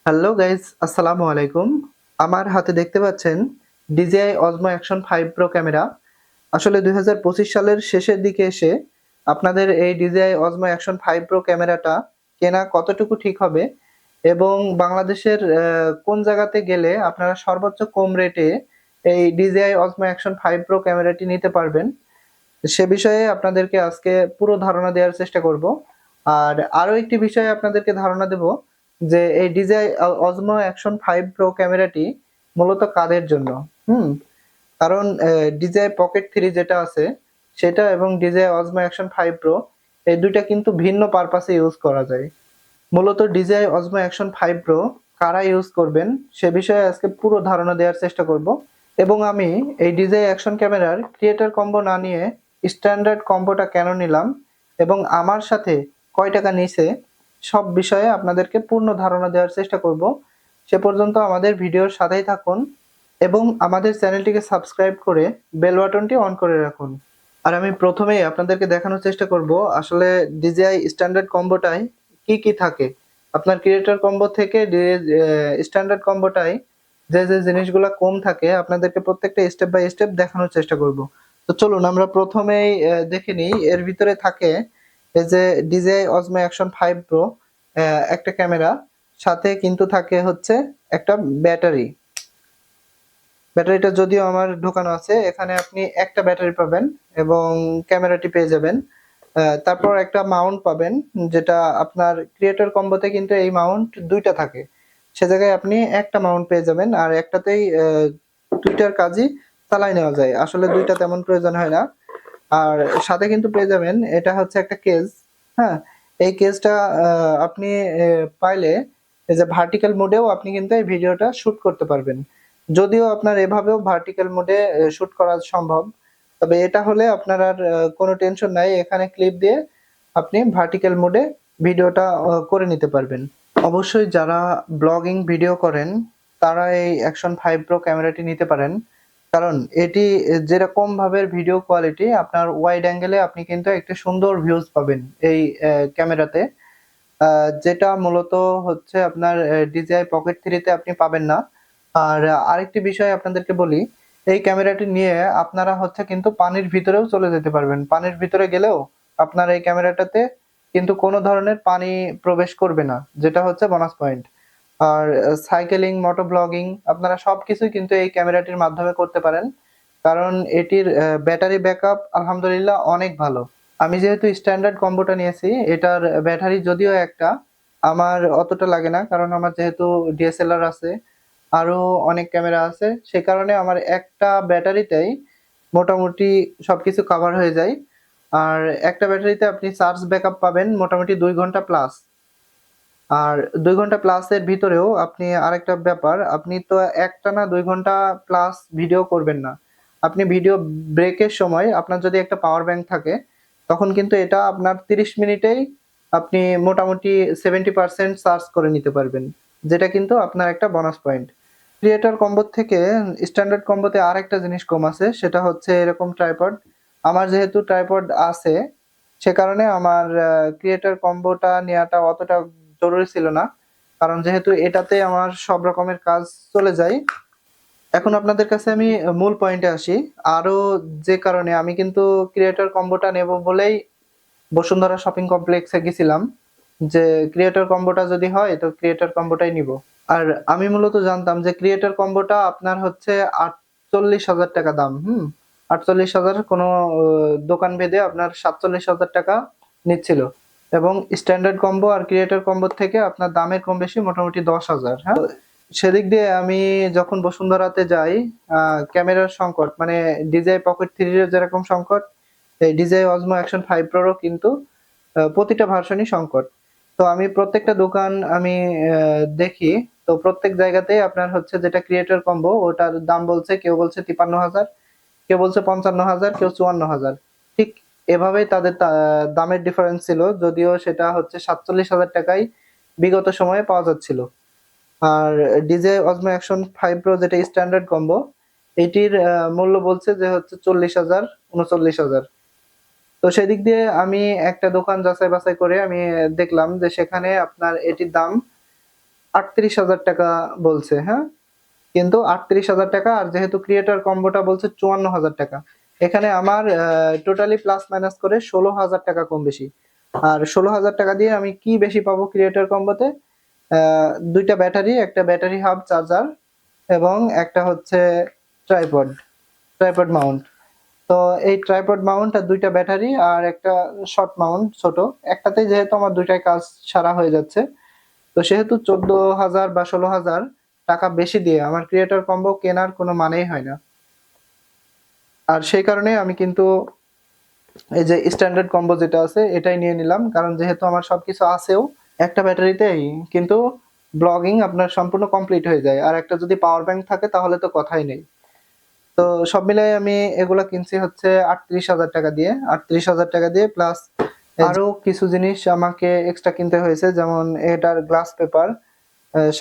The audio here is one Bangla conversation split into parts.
হ্যালো গাইস, আসসালামু আলাইকুম। আমার হাতে দেখতে পাচ্ছেন DJI Osmo Action 5 Pro camera. আসলে 2025 সালের শেষের দিকে এসে আপনাদের এই DJI Osmo Action 5 Pro ক্যামেরাটা কেনা কতটুকু ঠিক হবে এবং বাংলাদেশের কোন জায়গাতে গেলে আপনারা সর্বোচ্চ কম রেটে এই DJI Osmo Action 5 Pro ক্যামেরাটি নিতে পারবেন, সে বিষয়ে আপনাদেরকে আজকে পুরো ধারণা দেওয়ার চেষ্টা করব। আর আরো একটি বিষয়ে আপনাদেরকে ধারণা দেব যে এই DJI Osmo Action 5 Pro ক্যামেরাটি মূলত কাদের জন্য। হুম কারণ DJI Pocket 3 যেটা আছে সেটা এবং DJI Osmo Action 5 Pro এই দুইটা কিন্তু ভিন্ন পারপাসে ইউজ করা যায়। মূলত DJI Osmo Action 5 Pro কারা ইউজ করবেন সে বিষয়ে আজকে পুরো ধারণা দেওয়ার চেষ্টা করব এবং আমি এই DJI Action ক্যামেরার ক্রিয়েটর কম্বো না নিয়ে স্ট্যান্ডার্ড কম্বোটা কেন নিলাম এবং আমার সাথে কয় টাকা নিছে সব বিষয়ে আপনাদেরকে পূর্ণ ধারণা দেওয়ার চেষ্টা করব। সে পর্যন্ত আমাদের ভিডিওর সাথেই থাকুন এবং আমাদের চ্যানেলটিকে সাবস্ক্রাইব করে বেল বাটনটি অন করে রাখুন। আর আমি প্রথমেই আপনাদেরকে দেখানোর চেষ্টা করব আসলে DJI স্ট্যান্ডার্ড কম্বোটায় কি কি থাকে। আপনার ক্রিয়েটর কম্বো থেকে স্ট্যান্ডার্ড কম্বোটায় যে জিনিসগুলো কম থাকে আপনাদেরকে প্রত্যেকটা স্টেপ বাই স্টেপ দেখানোর চেষ্টা করব। তো চলুন আমরা প্রথমেই দেখে নিই। এর ভিতরে থাকে এই যে DJI Osmo Action 5 Pro একটা ক্যামেরা, সাথে কিন্তু থাকে হচ্ছে একটা ব্যাটারি। ব্যাটারিটা যদিও আমার ঢোকানো আছে, এখানে আপনি একটা ব্যাটারি পাবেন এবং ক্যামেরাটি পেয়ে যাবেন। তারপর একটা মাউন্ট পাবেন, যেটা আপনার ক্রিয়েটর কম্বোতে কিন্তু এই মাউন্ট দুইটা থাকে, সে জায়গায় আপনি একটা মাউন্ট পেয়ে যাবেন আর একটাতেই দুইটার কাজই চালাই নেওয়া যায়, আসলে দুইটা তেমন প্রয়োজন হয় না। আর সাথে কিন্তু পেয়ে যাবেন এটা হচ্ছে একটা কেস। হ্যাঁ, এই কেসটা আপনি পাইলে এই যে ভার্টিক্যাল মোডেও আপনি কিন্তু এই ভিডিওটা শুট করতে পারবেন। যদিও আপনার এভাবেও ভার্টিক্যাল মোডে শুট করা সম্ভব, তবে এটা হলে আপনার আর কোনো টেনশন নাই, এখানে ক্লিপ দিয়ে আপনি ভার্টিক্যাল মোডে ভিডিওটা করে নিতে পারবেন। অবশ্যই যারা ব্লগিং ভিডিও করেন তারা এই অ্যাকশন 5 প্রো ক্যামেরাটি নিতে পারেন, কারণ এটি যেরকম ভাবে ভিডিও কোয়ালিটি আপনার ওয়াইড অ্যাঙ্গেলে আপনি কিন্তু একটা সুন্দর ভিউজ পাবেন এই ক্যামেরাতে, যেটা মূলত হচ্ছে আপনার DJI Pocket 3 তে আপনি পাবেন না। আর আরেকটি বিষয় আপনাদেরকে বলি, এই ক্যামেরাটি নিয়ে আপনারা হচ্ছে কিন্তু পানির ভিতরেও চলে যেতে পারবেন। পানির ভিতরে গেলেও আপনার এই ক্যামেরাটাতে কিন্তু কোনো ধরনের পানি প্রবেশ করবে না, যেটা হচ্ছে বোনাস পয়েন্ট। আর সাইকেলিং, মোটো ব্লগিং আপনারা সবকিছুই কিন্তু এই ক্যামেরাটির মাধ্যমে করতে পারেন, কারণ এটির ব্যাটারি ব্যাকআপ আলহামদুলিল্লাহ অনেক ভালো। আমি যেহেতু স্ট্যান্ডার্ড কম্বোটা নিয়েছি, এটার ব্যাটারি যদিও একটা, আমার অতটা লাগে না, কারণ আমার যেহেতু DSLR আছে, আরো অনেক ক্যামেরা আছে, সে কারণে আমার একটা ব্যাটারিতেই মোটামুটি সবকিছু কভার হয়ে যায়। আর একটা ব্যাটারিতে আপনি চার্জ ব্যাকআপ পাবেন মোটামুটি 2 ঘন্টা প্লাস। আর 2 ঘন্টা প্লাসের ভিতরেও আপনি আরেকটা ব্যাপার, আপনি তো একটানা 2 ঘন্টা প্লাস ভিডিও করবেন না। আপনি ভিডিও ব্রেকের সময় আপনার যদি একটা পাওয়ার ব্যাংক থাকে, তখন কিন্তু এটা আপনার 30 মিনিটেই আপনি মোটামুটি 70% চার্জ করে নিতে পারবেন, যেটা কিন্তু আপনার একটা বোনাস পয়েন্ট। ক্রিয়েটর কম্বো থেকে স্ট্যান্ডার্ড কম্বোতে আরেকটা জিনিস কম আছে, সেটা হচ্ছে এরকম ট্রাইপড। আমার যেহেতু ট্রাইপড আছে, সে কারণে আমার ক্রিয়েটর কম্বোটা নেওয়াটা অতটা জরুরি ছিল না, কারণ যেহেতু এটাতে আমার সব রকমের কাজ চলে যায়। এখন আপনাদের কাছে আমি মূল পয়েন্টে আসি। আরো যে কারণে আমি কিন্তু ক্রিয়েটর কম্বোটা নেব বলেই বসুন্ধরা শপিং কমপ্লেক্সে গেছিলাম, যে ক্রিয়েটর কম্বোটা যদি হয় তো ক্রিয়েটর কম্বোটাই নিব। আর আমি মূলত জানতাম যে ক্রিয়েটর কম্বোটা আপনার হচ্ছে 48,000 টাকা দাম। 48,000 কোনো দোকান ভেদে আপনার 47,000 টাকা নিচ্ছিল, এবং স্ট্যান্ডার্ড কম্বো আর ক্রিয়েটর কম্বো থেকে আপনার দামের কম বেশি মোটামুটি 10,000। হ্যাঁ, সেদিক দিয়ে আমি যখন বসুন্ধরাতে যাই, ক্যামেরার সংকট মানে DJI Pocket 3 এর যেরকম সংকট, এই DJI Osmo Action 5 Pro ও কিন্তু প্রতিটা ভার্সনই সংকট। তো আমি প্রত্যেকটা দোকান আমি দেখি, তো প্রত্যেক জায়গাতেই আপনার হচ্ছে যেটা ক্রিয়েটর কম্বো ওটার দাম বলছে, কেউ বলছে 53,000, কেউ বলছে 55,000, কেউ 54,000। ঠিক এভাবেই তাদের দামের ডিফারেন্স ছিল, যদিও সেটা হচ্ছে 47,000 টাকায় বিগত সময়ে পাওয়া যাচ্ছিল। আর DJI Osmo Action 5 Pro যেটা স্ট্যান্ডার্ড কম্বো, এটির মূল্য বলছে যে হচ্ছে 40,000, 39,000। তো সেদিক দিয়ে আমি একটা দোকান যাচাই বাছাই করে আমি দেখলাম যে সেখানে আপনার এটির দাম 38,000 টাকা বলছে, হ্যাঁ? কিন্তু 38,000 টাকা, আর যেহেতু ক্রিয়েটর কম্বোটা বলছে 54,000 টাকা, এখানে আমার টোটালি প্লাস মাইনাস করে 16,000 টাকা কম বেশি। আর 16,000 টাকা দিয়ে আমি কি বেশি পাবো ক্রিয়েটর কম্বোতে? দুইটা ব্যাটারি, একটা ব্যাটারি হাব চার্জার এবং একটা হচ্ছে ট্রাইপড, ট্রাইপড মাউন্ট। তো এই ট্রাইপড মাউন্ট আর দুইটা ব্যাটারি আর একটা শর্ট মাউন্ট ছোট, একটাতেই যেহেতু আমার দুইটাই কাজ সারা হয়ে যাচ্ছে, তো সেহেতু 14,000 বা 16,000 টাকা বেশি দিয়ে আমার ক্রিয়েটর কম্বো কেনার কোনো মানেই হয় না। আর সেই কারণে আমি কিন্তু এই যে স্ট্যান্ডার্ড কম্বো যেটা আছে এটাই নিয়ে নিলাম, কারণ যেহেতু আমার সবকিছু আছেও একটা ব্যাটারিতেই, কিন্তু ব্লগিং আপনার সম্পূর্ণ কমপ্লিট হয়ে যায়। আর একটা যদি পাওয়ার ব্যাংক থাকে তাহলে তো কথাই নেই। তো সব মিলাই আমি এগুলা কিনছি হচ্ছে 38,000 টাকা দিয়ে। 38,000 টাকা দিয়ে প্লাস আরো কিছু জিনিস আমাকে এক্সট্রা কিনতে হয়েছে, যেমন এটার গ্লাস পেপার,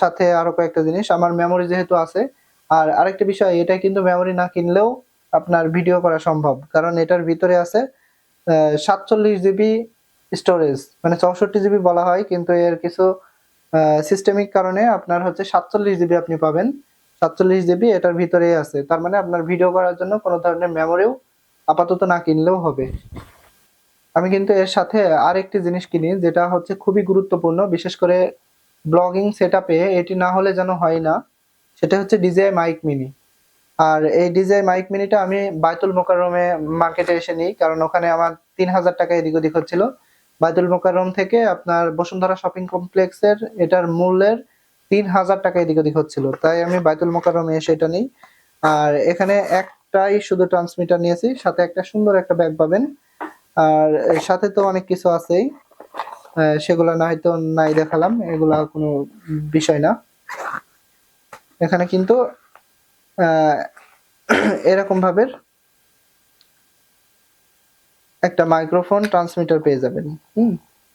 সাথে আরো কয়েকটা জিনিস। আমার মেমোরি যেহেতু আছে, আর আরেকটা বিষয়, এটা কিন্তু মেমোরি না কিনলেও আপনার ভিডিও করা সম্ভব, কারণ এটার ভিতরে আছে 47 জিবি স্টোরেজ, মানে 64 জিবি বলা হয়, কিন্তু এর কিছু সিস্টেমিক কারণে আপনার হচ্ছে 47 জিবি আপনি পাবেন। 47 জিবি এটার ভিতরেই আছে, তার মানে আপনার ভিডিও করার জন্য কোনো ধরনের মেমোরিও আপাতত না কিনলেও হবে। আমি কিন্তু এর সাথে আরেকটি জিনিস কিনি যেটা হচ্ছে খুবই গুরুত্বপূর্ণ, বিশেষ করে ব্লগিং সেটআপে এটি না হলে যেন হয় না, সেটা হচ্ছে DJI মাইক মিনি। আর এই DJI মাইক মিনিটা আমি বায়তুল মোকাররমে মার্কেটে এসে নিই, কারণ ওখানে আমার 3,000 টাকা এদিক ওদিক হচ্ছিল। বায়তুল মোকাররম থেকে আপনার বসুন্ধরা শপিং কমপ্লেক্সের এটার মূল্যের 3,000 টাকা এদিক ওদিক হচ্ছিল, তাই আমি বায়তুল মোকাররমে এসে এটা নিই। আর এখানে একটাই শুধু ট্রান্সমিটার নিয়েছি, সাথে একটা সুন্দর একটা ব্যাগ পাবেন। আর এর সাথে তো অনেক কিছু আছেই, সেগুলা না হয়তো নাই দেখালাম, এগুলা কোনো বিষয় না। এখানে কিন্তু আহ এরকম ভাবে একটা মাইক্রোফোন ট্রান্সমিটার পেয়ে যাবেন।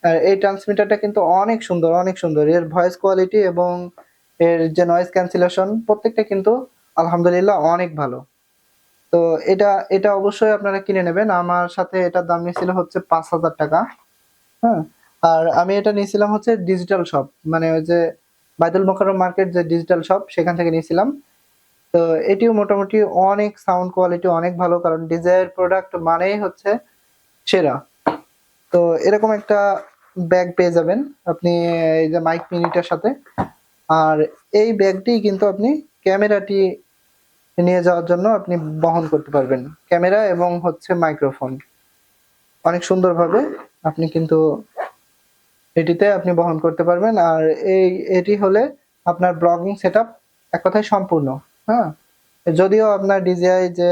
আর এই ট্রান্সমিটারটা কিন্তু অনেক সুন্দর, অনেক সুন্দর। এর ভয়েস কোয়ালিটি এবং এর যে নয়েজ ক্যান্সেলেশন প্রত্যেকটা কিন্তু আলহামদুলিল্লাহ অনেক ভালো। তো এটা এটা অবশ্যই আপনারা কিনে নেবেন। আমার সাথে এটার দাম নিয়েছিল হচ্ছে 5,000 টাকা। হ্যাঁ? আর আমি এটা নিয়েছিলাম হচ্ছে ডিজিটাল শপ, মানে ওই যে বায়তুল মোকাররম মার্কেট যে ডিজিটাল শপ সেখান থেকে নিয়েছিলাম। তো এটিও মোটামুটি অনেক সাউন্ড কোয়ালিটি অনেক ভালো, কারণ DJI এর প্রোডাক্ট মানেই হচ্ছে সেরা। তো এরকম একটা ব্যাগ পেয়ে যাবেন আপনি এই যে মাইক মিনিটার সাথে। আর এই ব্যাগটি কিন্তু আপনি ক্যামেরাটি নিয়ে যাওয়ার জন্য আপনি বহন করতে পারবেন, ক্যামেরা এবং হচ্ছে মাইক্রোফোন অনেক সুন্দরভাবে আপনি কিন্তু এটিতে আপনি বহন করতে পারবেন। আর এটি হলে আপনার ব্লগিং সেটআপ এক কথায় সম্পূর্ণ। হ্যাঁ, যদিও আপনার DJI যে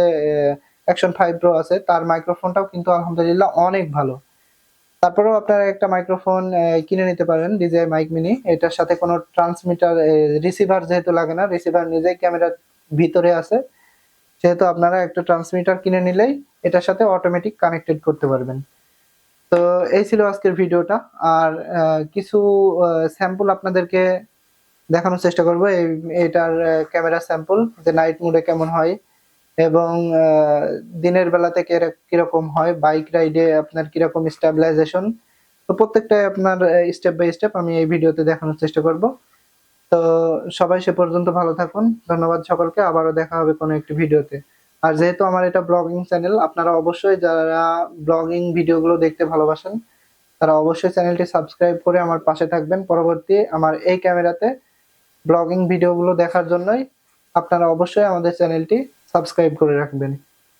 অ্যাকশন 5 প্রো আছে তার মাইক্রোফোনটাও কিন্তু আলহামদুলিল্লাহ অনেক ভালো। তারপরেও আপনারা একটা মাইক্রোফোন কিনে নিতে পারেন DJI মাইক মিনি। এটার সাথে কোনো ট্রান্সমিটার রিসিভার যেহেতু লাগে না, রিসিভার নিজেই ক্যামেরার ভিতরে আছে, সেহেতু আপনারা একটা ট্রান্সমিটার কিনে নিলেই এটার সাথে অটোমেটিক কানেক্টেড করতে পারবেন। তো এই ছিল আজকের ভিডিওটা। আর কিছু স্যাম্পল আপনাদেরকে দেখানোর চেষ্টা করব। এটার ক্যামেরা স্যাম্পল যে নাইট মোডে কেমন হয় এবং দিনের বেলাতে কিরকম হয়, বাইক রাইডে আপনার কিরকম স্টেবিলাইজেশন, তো প্রত্যেকটাই আপনার স্টেপ বাই স্টেপ আমি এই ভিডিওতে দেখানোর চেষ্টা করব। তো সবাই সে পর্যন্ত ভালো থাকুন। ধন্যবাদ সকলকে। আবারও দেখা হবে কোনো একটি ভিডিওতে। আর যেহেতু আমার এটা ব্লগিং চ্যানেল, আপনারা অবশ্যই যারা ব্লগিং ভিডিওগুলো দেখতে ভালোবাসেন তারা অবশ্যই চ্যানেলটি সাবস্ক্রাইব করে আমার পাশে থাকবেন। পরবর্তী আমার এই ক্যামেরাতে ব্লগিং ভিডিওগুলো দেখার জন্যই আপনারা অবশ্যই আমাদের চ্যানেলটি সাবস্ক্রাইব করে রাখবেন।